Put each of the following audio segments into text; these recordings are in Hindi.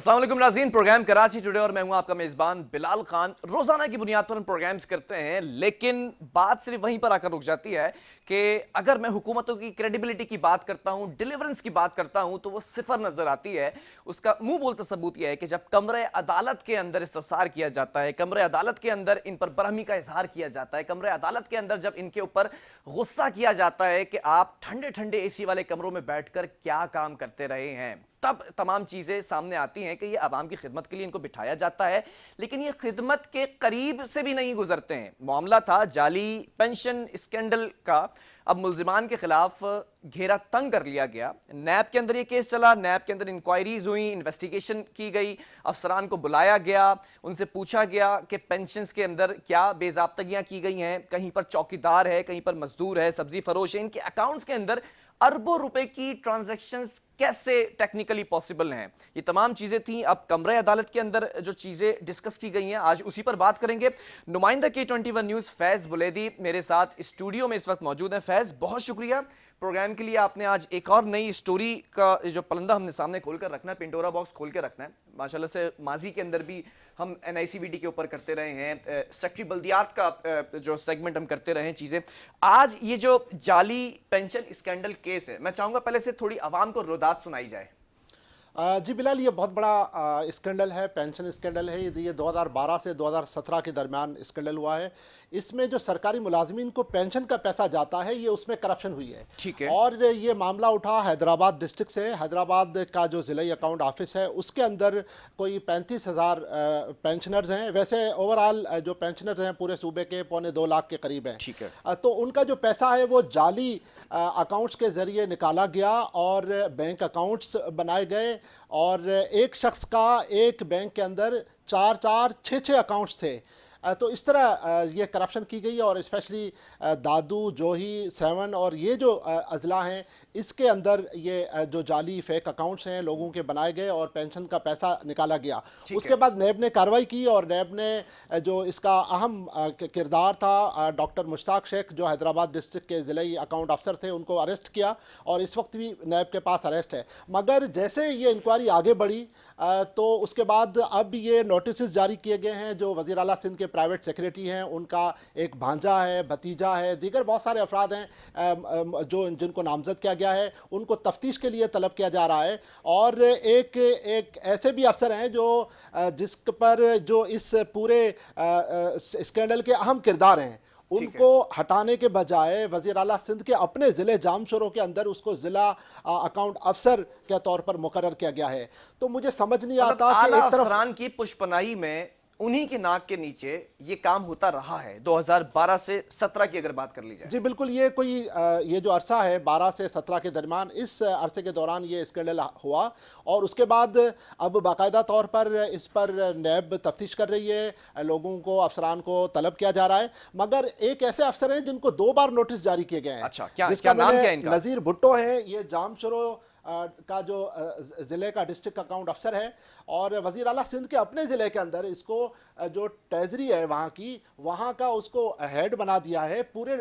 अस्सलाम वालेकुम नाज़रीन, प्रोग्राम कराची टुडे और मैं हूं आपका मेज़बान बिलाल खान। रोज़ाना की बुनियाद पर हम प्रोग्राम्स करते हैं, लेकिन बात सिर्फ वहीं पर आकर रुक जाती है कि अगर मैं हुकूमतों की क्रेडिबिलिटी की बात करता हूं, डिलीवरेंस की बात करता हूं, तो वो सिफर नजर आती है। उसका मुंह बोलता सबूत यह है कि जब कमरे अदालत के अंदर इस्तफसार किया जाता है, कमरे अदालत के अंदर इन पर बरहमी का इजहार किया जाता है, कमरे अदालत के अंदर जब इनके ऊपर गुस्सा किया जाता है कि आप ठंडे ठंडे एसी वाले कमरों में बैठकर क्या काम करते रहे हैं, तब तमाम चीजें सामने आती हैं कि ये आवाम की खिदमत के लिए इनको बिठाया जाता है, लेकिन ये खिदमत के करीब से भी नहीं गुजरते हैं। मामला था जाली पेंशन स्कैंडल का। अब मुल्जिमान के खिलाफ घेरा तंग कर लिया गया। नैब के अंदर ये केस चला, नैब के अंदर इंक्वायरीज हुई, इन्वेस्टिगेशन की गई, अफसरान को बुलाया गया, उनसे पूछा गया कि पेंशन्स के अंदर क्या बेजाब्तगियां की गई हैं, कहीं पर चौकीदार है, कहीं पर मजदूर है, सब्जी फरोश है, इनके अकाउंट्स के अंदर अरबों रुपए की ट्रांजैक्शंस कैसे टेक्निकली पॉसिबल हैं। ये तमाम चीजें थी। अब कमरे अदालत के अंदर जो चीजें डिस्कस की गई हैं, आज उसी पर बात करेंगे। नुमाइंदा K21 न्यूज़ फैज बुलेदी मेरे साथ स्टूडियो में इस वक्त मौजूद है। फैज, बहुत शुक्रिया प्रोग्राम के लिए। आपने आज एक और नई स्टोरी का जो पलंदा हमने सामने खोलकर रखना है, पिंडोरा बॉक्स खोल के रखना है। माशाल्लाह से माजी के अंदर भी हम NICVD के ऊपर करते रहे हैं, सेक्रेटरी बल्दियात का जो सेगमेंट हम करते रहे हैं चीजें। आज ये जो जाली पेंशन स्कैंडल केस है, मैं चाहूंगा पहले से थोड़ी आवाम को रुदात सुनाई जाए। जी बिलाल, ये बहुत बड़ा स्कैंडल है, पेंशन स्कैंडल है। ये 2012 से 2017 के दरमियान स्कैंडल हुआ है। इसमें जो सरकारी मुलाजमीन को पेंशन का पैसा जाता है, ये उसमें करप्शन हुई है। ठीक है। और ये मामला उठा हैदराबाद डिस्ट्रिक्ट से। हैदराबाद का जो ज़िला अकाउंट ऑफिस है, उसके अंदर कोई 35,000 पेंशनर्स हैं। वैसे ओवरऑल जो पेंशनर्स हैं पूरे सूबे के 2.25 लाख के करीब हैं। ठीक है। तो उनका जो पैसा है वो जाली अकाउंट्स के ज़रिए निकाला गया और बैंक अकाउंट्स बनाए गए। और एक शख्स का एक बैंक के अंदर 4-4, 6-6 अकाउंट्स थे। तो इस तरह ये करप्शन की गई। और स्पेशली दादू, जोही, सेवन और ये जो अजला हैं, इसके अंदर ये जो जाली फेक अकाउंट्स हैं लोगों के बनाए गए और पेंशन का पैसा निकाला गया। उसके बाद नैब ने कार्रवाई की और नैब ने जो इसका अहम किरदार था डॉक्टर मुश्ताक शेख, जो हैदराबाद डिस्ट्रिक्ट के ज़िला अकाउंट अफसर थे, उनको अरेस्ट किया और इस वक्त भी नैब के पास अरेस्ट है। मगर जैसे ये इंक्वायरी आगे बढ़ी तो उसके बाद अब ये नोटिस जारी किए गए हैं। जो वज़ीर आला सिंध के प्राइवेट सेक्रेटरी हैं, उनका एक भांजा है, भतीजा है, दीगर बहुत सारे अफराद हैं जो जिनको नामजद किया गया है, उनको तफ्तीश के लिए तलब किया जा रहा है। और एक ऐसे भी अफसर हैं जो जिस पर जो इस पूरे स्कैंडल के अहम किरदार हैं, उनको हटाने के बजाय वज़ीर आला सिंध के अपने ज़िले जामशोरों के अंदर उसको ज़िला अकाउंट अफसर के तौर पर मुकर्रर किया गया है। तो मुझे समझ नहीं आता कि एक तरफ अफसरान की पुष्पनाही में उन्हीं के नाक के नीचे ये काम होता रहा है 2012 से 17 की अगर बात कर ली जाए। जी बिल्कुल, ये कोई ये जो अरसा है 12 से 17 के दरमियान, इस अरसे के दौरान ये स्कैंडल हुआ। और उसके बाद अब बाकायदा तौर पर इस पर नैब तफ्तीश कर रही है, लोगों को, अफसरान को तलब किया जा रहा है। मगर एक ऐसे अफसर हैं जिनको 2 बार नोटिस जारी किए गए हैं। अच्छा, क्या जिसका नाम क्या है इनका? नज़ीर भुट्टो है। ये जामशोरो का जो ज़िले का डिस्ट्रिक्ट अकाउंट अफसर है। और वज़ीर आला सिंध के अपने ज़िले के अंदर इसको जो ट्रेजरी है वहाँ की, वहाँ का उसको हेड बना दिया है। पूरे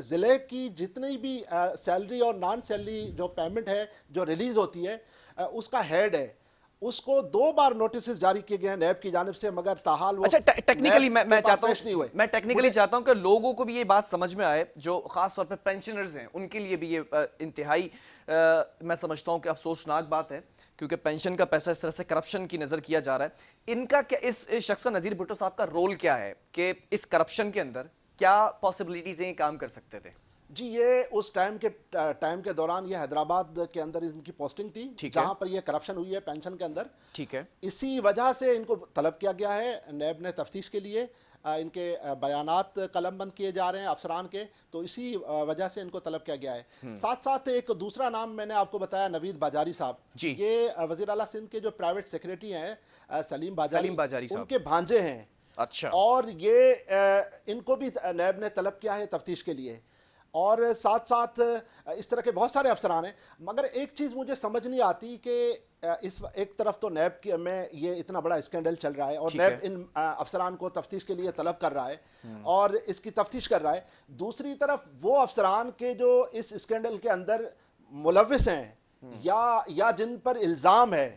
ज़िले की जितनी भी सैलरी और नॉन सैलरी जो पेमेंट है जो रिलीज़ होती है, उसका हेड है। उसको 2 बार नोटिस जारी किए गए हैं नैब की जानिब से, मगर ताहाल वो अच्छा, टेक्निकली मैं चाहता हूं, मैं टेक्निकली चाहता हूं कि लोगों को भी ये बात समझ में आए, जो खास तौर पे पेंशनर्स हैं, उनके लिए भी ये इंतहाई मैं समझता हूं कि अफसोसनाक बात है, क्योंकि पेंशन का पैसा इस तरह से करप्शन की नजर किया जा रहा है। इनका क्या, इस शख्स नज़ीर भुट्टो साहब का रोल क्या है कि इस करप्शन के अंदर क्या पॉसिबिलिटीज हैं, काम कर सकते थे? जी, ये उस टाइम के दौरान ये हैदराबाद के अंदर इनकी पोस्टिंग थी जहां पर ये करप्शन हुई है पेंशन के अंदर। ठीक है। इसी वजह से इनको तलब किया गया है नैब ने तफ्तीश के लिए। इनके बयानात कलमबंद किए जा रहे हैं अफसरान के, तो इसी वजह से इनको तलब किया गया है। साथ साथ एक दूसरा नाम मैंने आपको बताया, नवीद बाजारी साहब। ये वज़ीर आला सिंध के जो प्राइवेट सेक्रेटरी हैं सलीम बाजारी साहब, उनके भांजे हैं। अच्छा। और ये इनको भी नैब ने तलब किया है तफ्तीश के लिए। और साथ साथ इस तरह के बहुत सारे अफसरान हैं। मगर एक चीज़ मुझे समझ नहीं आती कि इस एक तरफ तो नैब में ये इतना बड़ा स्कैंडल चल रहा है और नैब इन अफसरान को तफ्तीश के लिए तलब कर रहा है और इसकी तफ्तीश कर रहा है। दूसरी तरफ वो अफसरान के जो इस स्कैंडल के अंदर मुलविस हैं या जिन पर इल्ज़ाम है,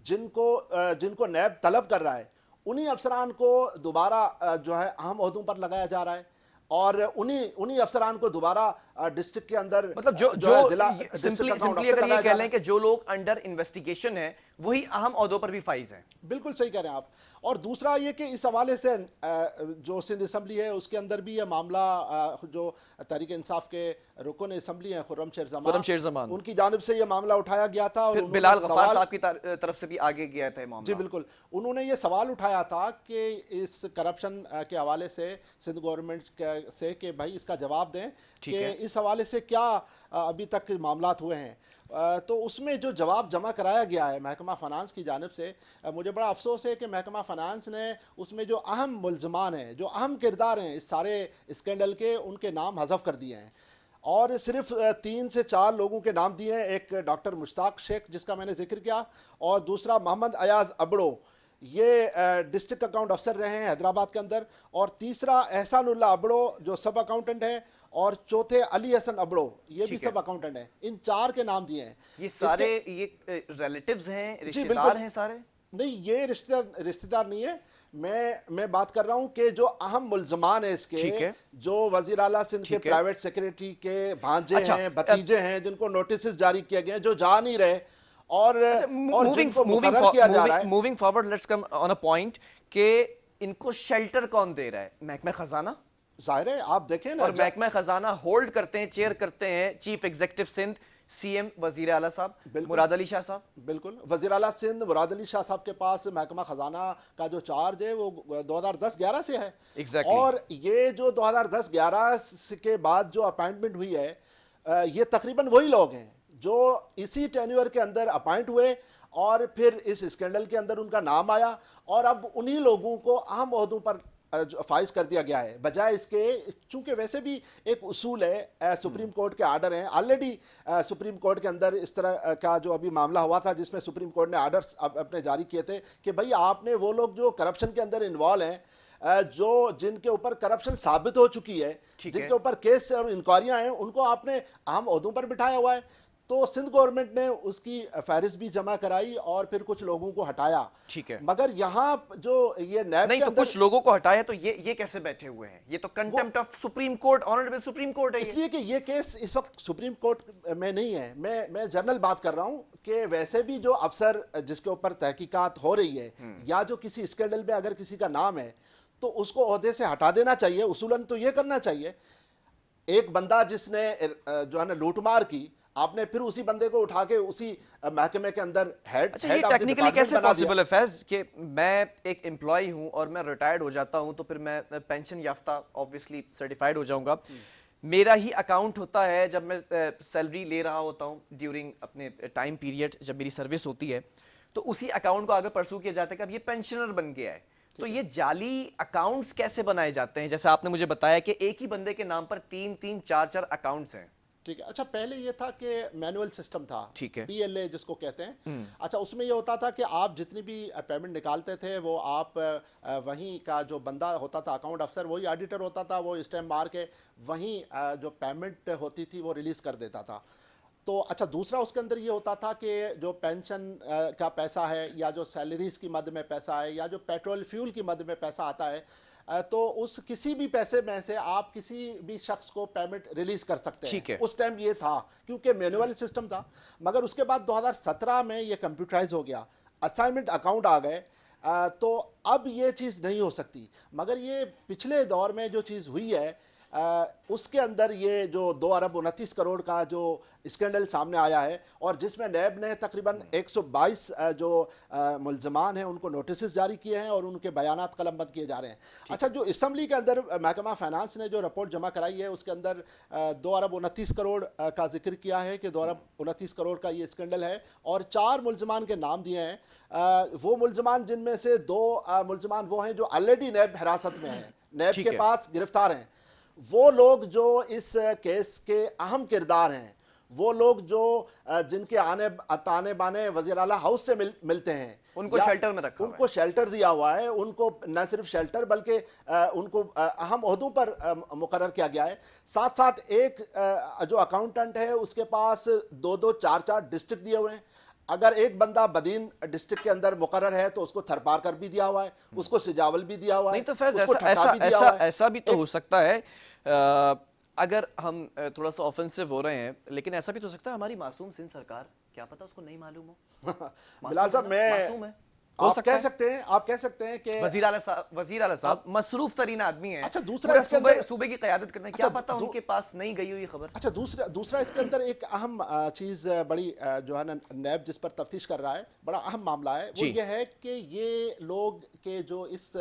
जिनको नैब तलब कर रहा है, उन्हीं अफसरान को दोबारा जो है अहम ओहदों पर लगाया जा रहा है, और उन्हीं उन्हीं अफसरान को दोबारा डिस्ट्रिक्ट के अंदर मतलब जो जो है जिला जो डिस्ट्रिक्ट सिंपली अकाउंट सिंपली अफसर अगर ये लगाया कह जा लें रहा है। कि जो लोग अंडर इन्वेस्टिगेशन है वही अहम ओहदों पर भी फाइज हैं। बिल्कुल सही कह रहे हैं आप। और दूसरा ये कि इस हवाले से जो सिंध असम्बली है उसके अंदर भी ये मामला जो तहरीक इंसाफ के रुकन असम्बली हैं खुर्रम खुर्रम शेर जमान, उनकी जानिब से ये मामला उठाया गया था, और फिर उन्होंने बिलाल गफ्फार सवाल, साहब की तरफ से भी आगे गया था ये जी मामला। बिल्कुल, उन्होंने ये सवाल उठाया था कि इस करप्शन के हवाले से सिंध गवर्नमेंट से कि भाई इसका जवाब दें ठीक कि है। इस हवाले से क्या अभी तक मामलात हुए हैं। तो उसमें जो जवाब जमा कराया गया है महकमा फ़नांस की जानिब से, मुझे बड़ा अफसोस है कि महकमा फ़नांस ने उसमें जो अहम मुल्ज़मान हैं, जो अहम किरदार हैं इस सारे स्कैंडल के, उनके नाम हज़फ कर दिए हैं, और सिर्फ 3 से 4 लोगों के नाम दिए हैं। एक डॉक्टर मुश्ताक शेख जिसका मैंने जिक्र किया, और दूसरा मोहम्मद अयाज अबड़ो, ये डिस्ट्रिक्ट अकाउंट अफसर रहे हैं हैदराबाद के अंदर, और तीसरा एहसानुल्लाह अबड़ो जो सब अकाउंटेंट है, और चौथे अली हसन अबड़ो, ये भी ठीक है। सब अकाउंटेंट हैं। इन 4 के नाम दिए हैं। ये सारे ये रिलेटिव्स हैं, जी रिश्तेदार बिल्कुल, हैं सारे? नहीं ये रिश्तेदार नहीं है। मैं बात कर रहा हूं कि जो अहम मुल्जमान है इसके, ठीक है। जो वजीर आला सिंध के ठीक है। प्राइवेट सेक्रेटरी के भांजे अच्छा, हैं, भतीजे हैं, जिनको नोटिस जारी किए गए हैं, जो जा नहीं रहे, और जिनको मुकर्रर किया जा रहा है। Moving forward, let's come on a point कि इनको शेल्टर कौन दे रहा है? महकमा खजाना। जाहिर है आप देखें ना, और महकमा खजाना होल्ड करते हैं, चेयर करते हैं चीफ एग्जीक्यूटिव सिंध, सीएम वजीर आला साहब मुराद अली शाह साहब। बिल्कुल, वजीर आला सिंध मुराद अली शाह साहब के पास महकमा खजाना का जो चार्ज है वो 2010-11 से है। Exactly. और ये जो 2010-11 के बाद जो अपॉइंटमेंट हुई है, ये तकरीबन वही लोग हैं जो इसी टेन्योर के अंदर अपॉइंट हुए, और फिर इस स्कैंडल के अंदर उनका नाम आया, और अब उन्हीं लोगों को अहम ओहदों पर फाइज कर दिया गया है, बजाय इसके, चूंकि वैसे भी एक उसूल है, सुप्रीम कोर्ट के आर्डर हैं ऑलरेडी। सुप्रीम कोर्ट के अंदर इस तरह का जो अभी मामला हुआ था जिसमें सुप्रीम कोर्ट ने आर्डर्स अपने जारी किए थे कि भाई आपने वो लोग जो करप्शन के अंदर इन्वॉल्व हैं, जो जिनके ऊपर करप्शन साबित हो चुकी है, जिनके ऊपर केस और इंक्वायरियां हैं, उनको आपने अहम ओहदों पर बिठाया हुआ है। तो सिंध गवर्नमेंट ने उसकी फहरिस्त भी जमा कराई और फिर कुछ लोगों को हटाया। ठीक है। मगर यहाँ जो ये नैब नहीं के तो कुछ लोगों को हटाया, तो ये कैसे बैठे हुए हैं? ये तो contempt of supreme court, honourable supreme court है। इसलिए कि ये केस इस वक्त सुप्रीम कोर्ट में नहीं है। मैं जनरल बात कर रहा हूँ कि वैसे भी जो अफसर जिसके ऊपर तहकीकात हो रही है, या जो किसी स्कैंडल में अगर किसी का नाम है, तो उसको ओहदे से हटा देना चाहिए। उसूलन तो ये करना चाहिए। एक बंदा जिसने जो है ना लूटमार की, आपने फिर उसी बंदे को उठा के उसी महकमे के अंदर हेड अच्छा, ये टेक्निकली कैसे पॉसिबल है फैज कि मैं एक एम्प्लॉय हूं और मैं रिटायर्ड हो जाता हूं, तो फिर मैं पेंशन याफ्ता ऑब्वियसली सर्टिफाइड हो जाऊंगा, मेरा ही अकाउंट होता है जब मैं सैलरी ले रहा होता हूं ड्यूरिंग अपने टाइम पीरियड जब मेरी सर्विस होती है, तो उसी अकाउंट को आगे परसू किया जाता है कि अब ये पेंशनर बन गया है। तो ये जाली अकाउंट्स कैसे बनाए जाते हैं? जैसे आपने मुझे बताया कि एक ही बंदे के नाम पर 3-3, 4-4 अकाउंट्स हैं। ठीक है। अच्छा, पहले ये था कि मैनुअल सिस्टम था, ठीक है, PLA जिसको कहते हैं। अच्छा, उसमें ये होता था कि आप जितनी भी पेमेंट निकालते थे, वो आप वहीं का जो बंदा होता था अकाउंट अफसर, वही ऑडिटर होता था, वो स्टैम्प मार के वहीं जो पेमेंट होती थी वो रिलीज़ कर देता था। तो अच्छा, दूसरा उसके अंदर ये होता था कि जो पेंशन का पैसा है, या जो सैलरीज की मद में पैसा है, या जो पेट्रोल फ्यूल की मद में पैसा आता है, तो उस किसी भी पैसे में से आप किसी भी शख्स को पेमेंट रिलीज कर सकते हैं। ठीक है। उस टाइम ये था क्योंकि मैनुअल सिस्टम था। मगर उसके बाद 2017 में ये कंप्यूटराइज हो गया, असाइनमेंट अकाउंट आ गए, तो अब ये चीज़ नहीं हो सकती। मगर ये पिछले दौर में जो चीज़ हुई है, उसके अंदर ये जो 2 अरब 29 करोड़ का जो स्कैंडल सामने आया है, और जिसमें नैब ने तकरीबन 122 जो मुल्ज़मान हैं उनको नोटिस जारी किए हैं और उनके बयानात कलमबंद किए जा रहे हैं। अच्छा, जो असम्बली के अंदर महकमा फाइनेंस ने जो रिपोर्ट जमा कराई है, उसके अंदर 2 अरब 29 करोड़ का जिक्र किया है कि 2 अरब 29 करोड़ का ये स्कैंडल है, और 4 मुल्ज़मान के नाम दिए हैं। वो मुल्ज़मान जिनमें से 2 मुल्ज़मान वो हैं जो ऑलरेडी नैब हिरासत में हैं, नैब के पास गिरफ्तार हैं। वो लोग जो इस केस के अहम किरदार हैं, वो लोग जो जिनके ताने बाने वज़ीर आला हाउस से मिलते हैं, उनको शेल्टर में रखा, उनको शेल्टर दिया हुआ है। उनको न सिर्फ शेल्टर बल्कि उनको अहम ओहदों पर मुकर्रर किया गया है। साथ साथ एक जो अकाउंटेंट है उसके पास 2-2, 4-4 डिस्ट्रिक्ट दिए हुए हैं। अगर एक बंदा बदीन डिस्ट्रिक्ट के अंदर मुकर्रर है तो उसको थरपारकर भी दिया हुआ है, उसको सिजावल भी दिया हुआ है, नहीं तो फैज उसको ऐसा ठट्टा ऐसा भी दिया ऐसा हुआ है। ऐसा भी तो एक हो सकता है अगर हम थोड़ा सा ऑफेंसिव हो रहे हैं, लेकिन ऐसा भी तो हो सकता है हमारी मासूम सिंध सरकार, क्या पता उसको नहीं मालूम हो। बिलाल मासूम है साहब, ना, मैं मासूम है, हो आप सकता कह है। सकते हैं, आप कह सकते हैं कि वजीर आला साहब मसरूफ तरीन आदमी है, अच्छा दूसरा पूरा इसके अंदर, सूबे की क़यादत करते हैं, अच्छा क्या पता उनके पास नहीं गई हुई खबर। अच्छा दूसरा दूसरा इसके अंदर एक अहम चीज़ बड़ी जो है ना, नैब जिस पर तफ्तीश कर रहा है, बड़ा अहम मामला है, वो जी ये है कि ये लोग के जो इस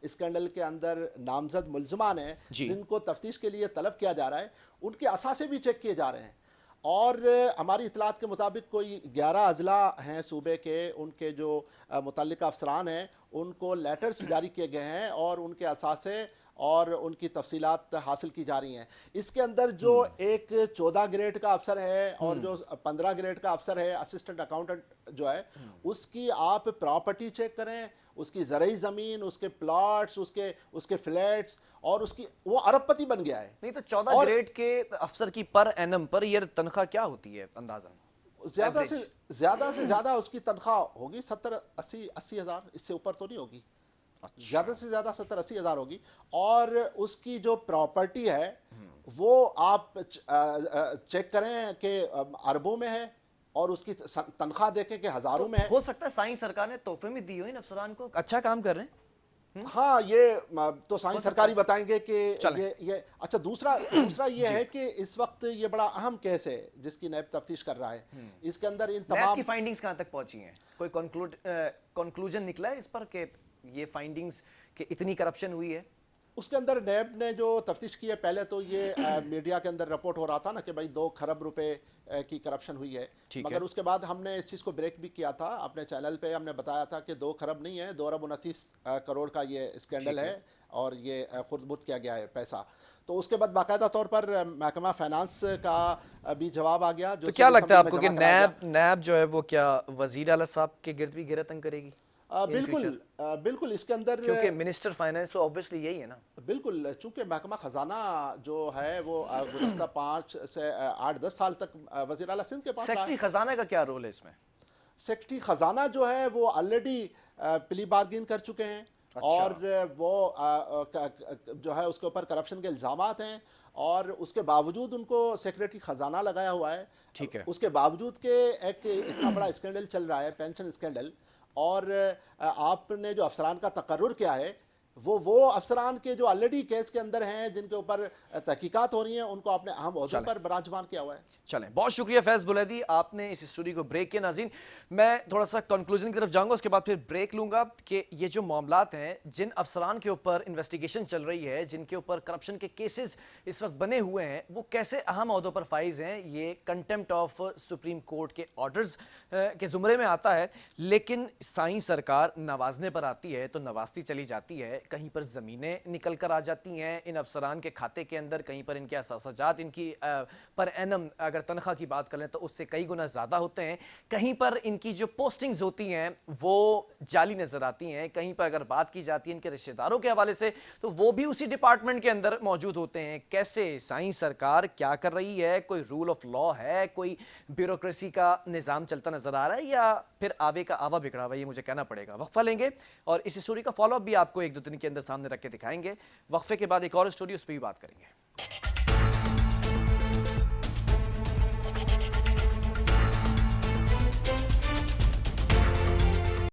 स्कैंडल के अंदर नामजद मुल्ज़मान हैं, जी जिनको तफ्तीश के लिए तलब किया जा रहा है, उनके असासे भी चेक किए जा रहे हैं। और हमारी इतलात के मुताबिक कोई 11 अजला हैं सूबे के, उनके जो मुतल्लिक़ अफसरान हैं, उनको लेटर्स जारी किए गए हैं और उनके असासे और उनकी तफसीलात हासिल की जा रही हैं। इसके अंदर जो एक 14 ग्रेड का अफसर है और जो 15 ग्रेड का अफसर है, असिस्टेंट अकाउंटेंट जो है, उसकी आप प्रॉपर्टी चेक करें, उसकी ज़रई ज़मीन, उसके प्लॉट्स, उसके उसके फ्लैट्स, और उसकी वो अरबपति बन गया है। नहीं तो 14 और ग्रेड के अफसर की पर एनम पर ईयर तनख्वाह क्या होती है अंदाजन, ज़्यादा से एवरेज? ज़्यादा उसकी तनख्वाह होगी 70-80 हज़ार, इससे ऊपर तो नहीं होगी। अच्छा। ज़्यादा से ज़्यादा 70-80 हज़ार होगी। और उसकी जो प्रॉपर्टी है वो आप चेक करें कि अरबों में है, और उसकी तनख्वाह देखें कि तो हज़ारों में है। हो सकता है साईं सरकार ने तोहफे में दी हो इन अफसरान को, अच्छा काम कर रहे हैं। हाँ, ये तो हो साईं सकता सरकारी है, बताएंगे कि चलें। ये अच्छा। दूसरा दूसरा ये जी, है कि इस वक्त ये बड़ा अहम केस है जिसकी नैब तफ्तीश कर रहा है। इसके अंदर इन नैब की तमाम, फाइंडिंग्स कहां तक पहुंची हैं, कोई कंक्लूजन निकला है इस पर कि ये फाइंडिंग्स कि इतनी करप्शन हुई है? उसके अंदर नैब ने जो तफ्तीश की है, पहले तो ये मीडिया के अंदर रिपोर्ट हो रहा था ना कि भाई 2 खरब रुपए की करप्शन हुई है। ठीक है। मगर उसके बाद हमने इस चीज़ को ब्रेक भी किया था अपने चैनल पे, हमने बताया था कि 2 खरब नहीं है, 2 अरब 29 करोड़ का ये स्कैंडल ठीक है, है। और ये खुर्द-बुर्द किया गया है पैसा। तो उसके बाद बाकायदा तौर पर महकमा फाइनेंस का भी जवाब आ गया, जो तो क्या सिविल लगता है असम्बली में आपको कि जमा कराया गया। नैब नैब जो है वो क्या वजीर आला साहब के गिर्द भी घेरा तंग करेगी इन बिल्कुल फ्यूचर? बिल्कुल इसके अंदर क्योंकि मिनिस्टर फाइनेंस तो ऑब्वियसली यही है ना। बिल्कुल, चूंकि महकमा ख़जाना जो है वो गुज़श्ता 5 से 8-10 साल तक वज़ीर आला सिंध के पास रहा सेक्रेटरी है। खजाना का क्या रोल है इसमें? सेक्रेटरी ख़जाना जो है वो ऑलरेडी प्ली बार्गिन कर चुके हैं, अच्छा। और वो जो है उसके ऊपर करप्शन के इल्ज़ामात हैं, और उसके बावजूद उनको सेक्रेटरी ख़जाना लगाया हुआ है। ठीक है। उसके बावजूद के एक इतना बड़ा स्कैंडल चल रहा है, पेंशन स्कैंडल, और आपने जो अफसरान का तकर्रुर किया है, वो अफसरान के जो ऑलरेडी केस के अंदर हैं, जिनके ऊपर तहकीकात हो रही हैं, उनको आपने अहम ओहदों चलें पर बराजमान किया हुआ है। चलें, बहुत शुक्रिया फैज़ बुलैदी, आपने इस स्टोरी को ब्रेक किया। नाज़रीन, मैं थोड़ा सा कंक्लूजन की तरफ जाऊंगा, उसके बाद फिर ब्रेक लूंगा कि ये जो मामलात हैं, जिन अफसरान के ऊपर इन्वेस्टिगेशन चल रही है, जिनके ऊपर करप्शन के केसेस इस वक्त बने हुए हैं, वो कैसे अहम ओहदों पर फाइज हैं। ये कंटेम्प्ट ऑफ सुप्रीम कोर्ट के ऑर्डर्स के जुमरे में आता है, लेकिन साईं सरकार नवाजने पर आती है तो नवाजती चली जाती है। कहीं पर ज़मीनें निकल कर आ जाती हैं इन अफसरान के खाते के अंदर, कहीं पर इनके असासाजात, इनकी पर एनम अगर तनख्वाह की बात करें तो उससे कई गुना ज़्यादा होते हैं। कहीं पर इनकी जो पोस्टिंग्स होती हैं वो जाली नज़र आती हैं। कहीं पर अगर बात की जाती है इनके रिश्तेदारों के हवाले से तो वो भी उसी डिपार्टमेंट के अंदर मौजूद होते हैं। कैसे साईं सरकार क्या कर रही है, कोई रूल ऑफ लॉ है, कोई ब्यूरोक्रेसी का निज़ाम चलता नज़र आ रहा है, या फिर आवे का आवा बिगड़ा हुआ है, ये मुझे कहना पड़ेगा। वक्फा लेंगे और इस स्टोरी का फॉलोअप भी आपको 1-2 दिन के अंदर सामने रख के दिखाएंगे। वक्फे के बाद एक और स्टोरी, उस पर भी बात करेंगे।